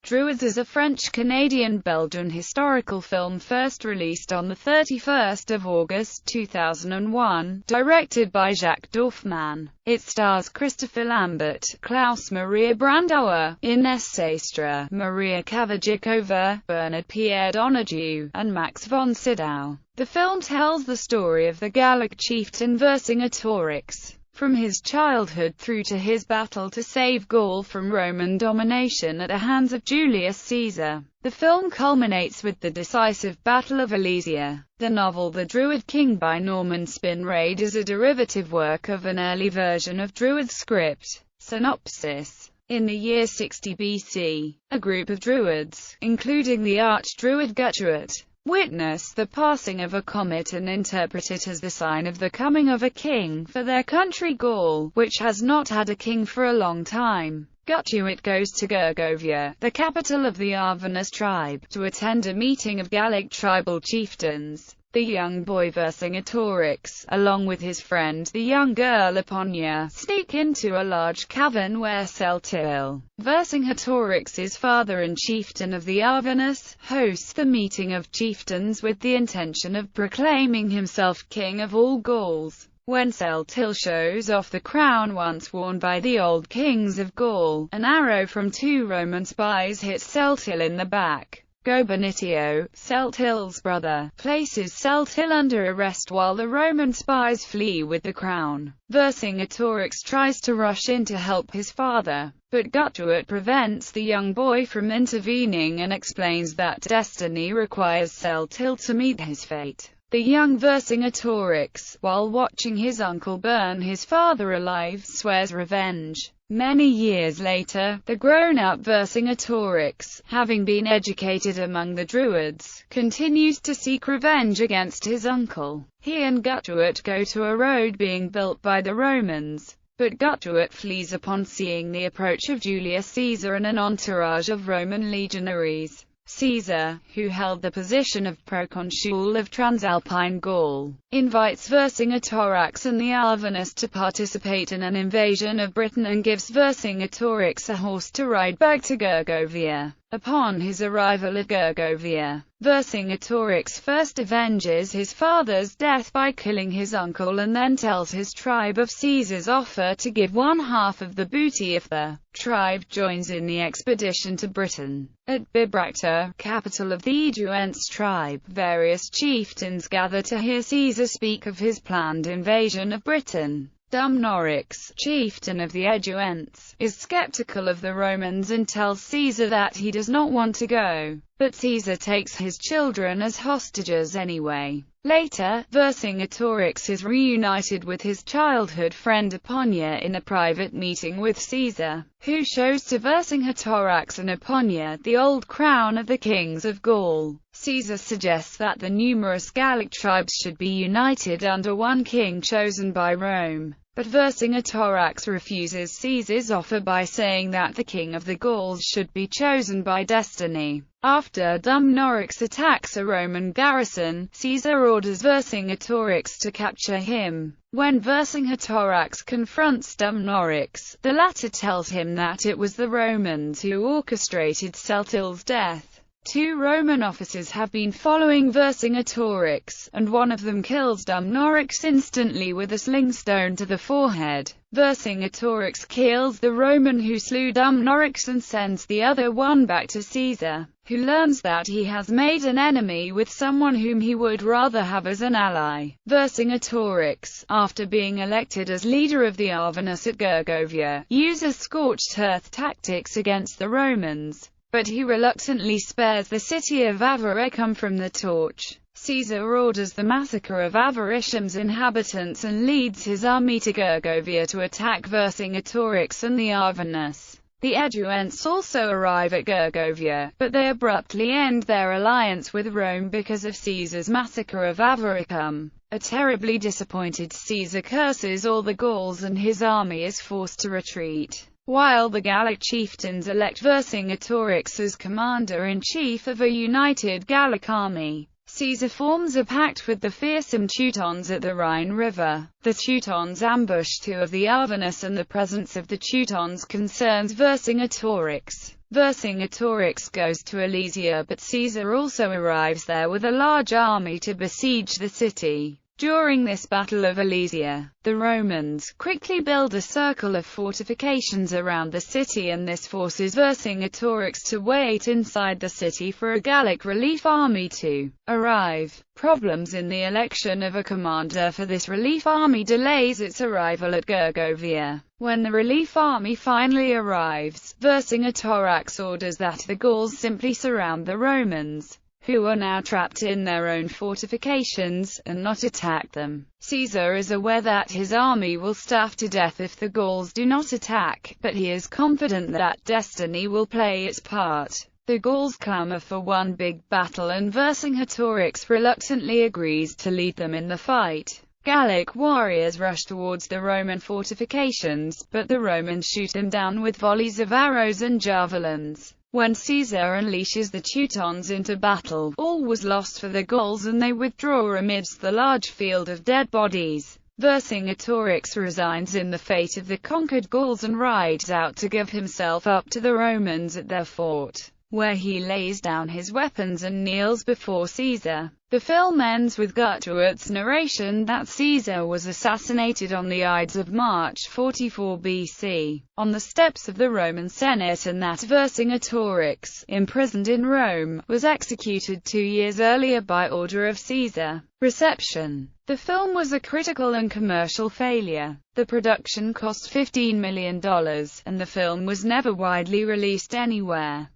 Druids is a French-Canadian-Belgian historical film first released on 31 August 2001, directed by Jacques Dorfman. It stars Christopher Lambert, Klaus Maria Brandauer, Ines Saistra, Maria Kavajikova, Bernard Pierre Donadieu, and Max von Sydow. The film tells the story of the Gallic chieftain Vercingetorix, from his childhood through to his battle to save Gaul from Roman domination at the hands of Julius Caesar. The film culminates with the decisive Battle of Alesia. The novel The Druid King by Norman Spinrad is a derivative work of an early version of Druid script. Synopsis. In the year 60 BC, a group of Druids, including the archdruid Gutruit, witness the passing of a comet and interpret it as the sign of the coming of a king for their country Gaul, which has not had a king for a long time. Gutruit goes to Gergovia, the capital of the Arvanus tribe, to attend a meeting of Gallic tribal chieftains. The young boy Vercingetorix, along with his friend the young girl Eponia, sneak into a large cavern where Celtil, Vercingetorix's father and chieftain of the Arvanus, hosts the meeting of chieftains with the intention of proclaiming himself king of all Gauls. When Celtil shows off the crown once worn by the old kings of Gaul, an arrow from two Roman spies hits Celtil in the back. Gobernitio, Celtil's brother, places Celtil under arrest while the Roman spies flee with the crown. Vercingetorix tries to rush in to help his father, but Gutruit prevents the young boy from intervening and explains that destiny requires Celtil to meet his fate. The young Vercingetorix, while watching his uncle burn his father alive, swears revenge. Many years later, the grown-up Vercingetorix, having been educated among the Druids, continues to seek revenge against his uncle. He and Gutruit go to a road being built by the Romans, but Gutruit flees upon seeing the approach of Julius Caesar and an entourage of Roman legionaries. Caesar, who held the position of proconsul of Transalpine Gaul, invites Vercingetorix and the Arvanus to participate in an invasion of Britain and gives Vercingetorix a horse to ride back to Gergovia. Upon his arrival at Gergovia, Vercingetorix first avenges his father's death by killing his uncle and then tells his tribe of Caesar's offer to give one half of the booty if the tribe joins in the expedition to Britain. At Bibracte, capital of the Aeduense tribe, various chieftains gather to hear Caesar speak of his planned invasion of Britain. Dumnorix, chieftain of the Aeduense, is skeptical of the Romans and tells Caesar that he does not want to go, but Caesar takes his children as hostages anyway. Later, Vercingetorix is reunited with his childhood friend Eponia in a private meeting with Caesar, who shows to Vercingetorix and Eponia the old crown of the kings of Gaul. Caesar suggests that the numerous Gallic tribes should be united under one king chosen by Rome, but Vercingetorix refuses Caesar's offer by saying that the king of the Gauls should be chosen by destiny. After Dumnorix attacks a Roman garrison, Caesar orders Vercingetorix to capture him. When Vercingetorix confronts Dumnorix, the latter tells him that it was the Romans who orchestrated Celtil's death. Two Roman officers have been following Vercingetorix, and one of them kills Dumnorix instantly with a sling stone to the forehead. Vercingetorix kills the Roman who slew Dumnorix and sends the other one back to Caesar, who learns that he has made an enemy with someone whom he would rather have as an ally. Vercingetorix, after being elected as leader of the Arvanus at Gergovia, uses scorched earth tactics against the Romans, but he reluctantly spares the city of Avaricum from the torch. Caesar orders the massacre of Avaricum's inhabitants and leads his army to Gergovia to attack Vercingetorix and the Arvanus. The Aeduense also arrive at Gergovia, but they abruptly end their alliance with Rome because of Caesar's massacre of Avaricum. A terribly disappointed Caesar curses all the Gauls and his army is forced to retreat, while the Gallic chieftains elect Vercingetorix as commander-in-chief of a united Gallic army. Caesar forms a pact with the fearsome Teutons at the Rhine River. The Teutons ambush two of the Arvanus and the presence of the Teutons concerns Vercingetorix. Vercingetorix goes to Alesia, but Caesar also arrives there with a large army to besiege the city. During this Battle of Alesia, the Romans quickly build a circle of fortifications around the city, and this forces Vercingetorix to wait inside the city for a Gallic relief army to arrive. Problems in the election of a commander for this relief army delays its arrival at Gergovia. When the relief army finally arrives, Vercingetorix orders that the Gauls simply surround the Romans, who are now trapped in their own fortifications, and not attack them. Caesar is aware that his army will starve to death if the Gauls do not attack, but he is confident that destiny will play its part. The Gauls clamor for one big battle, and Vercingetorix reluctantly agrees to lead them in the fight. Gallic warriors rush towards the Roman fortifications, but the Romans shoot them down with volleys of arrows and javelins. When Caesar unleashes the Teutons into battle, all was lost for the Gauls, and they withdraw amidst the large field of dead bodies. Vercingetorix resigns in the fate of the conquered Gauls and rides out to give himself up to the Romans at their fort, where he lays down his weapons and kneels before Caesar. The film ends with Druids' narration that Caesar was assassinated on the Ides of March 44 BC, on the steps of the Roman Senate, and that Vercingetorix, imprisoned in Rome, was executed 2 years earlier by order of Caesar. Reception. The film was a critical and commercial failure. The production cost $15 million, and the film was never widely released anywhere.